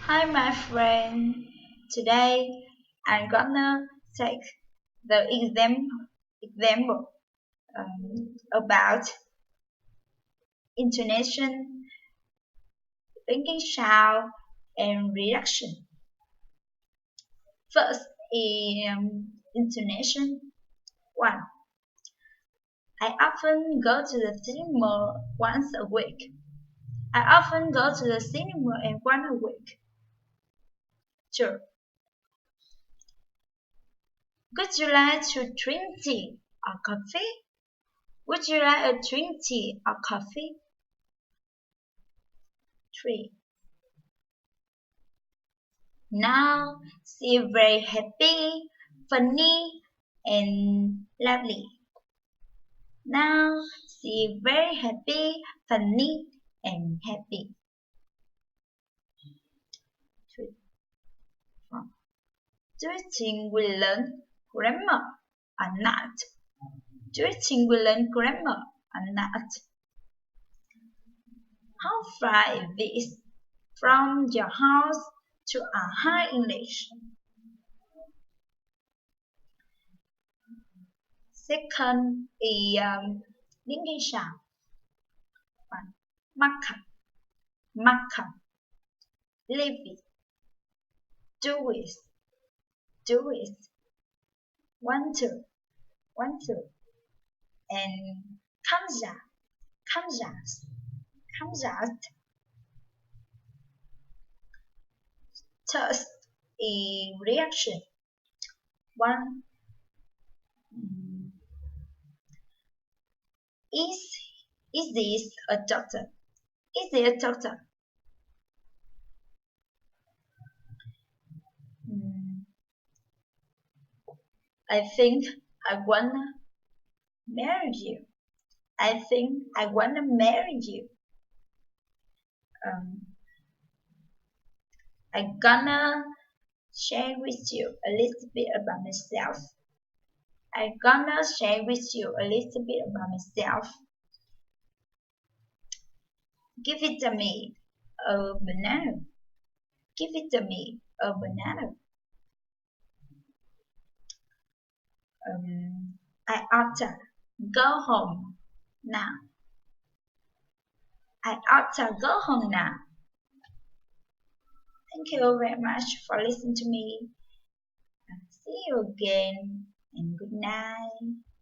Hi, my friend. Today I'm gonna take the example about intonation, thinking sound, and reaction. First, intonation. One. I often go to the cinema once a week. I often go to the cinema once a week. Two. Would you like to drink tea or coffee? Would you like a drink tea or coffee? 3. Now she is very happy, funny, and lovely. Now she is very happy, funny, and happy. 3, 4. Do you think we learn grammar or not? Do you think we learn grammar or not? How far is this from your house to a high English? Second is linking sound. 1. Marker, marker, leave it, do it, do it. 1, 2, 1, 2. And comes out, comes out, comes out. Third is reaction. 1. Is is this a doctor? Is it a doctor? Mm, I think I wanna marry you. I think I wanna marry you. Um, I'm gonna share with you a little bit about myself. I'm gonna share with you a little bit about myself. Give it to me, a banana. Give it to me, a banana. I ought to go home now. I ought to go home now. Thank you very much for listening to me. See you again and good night.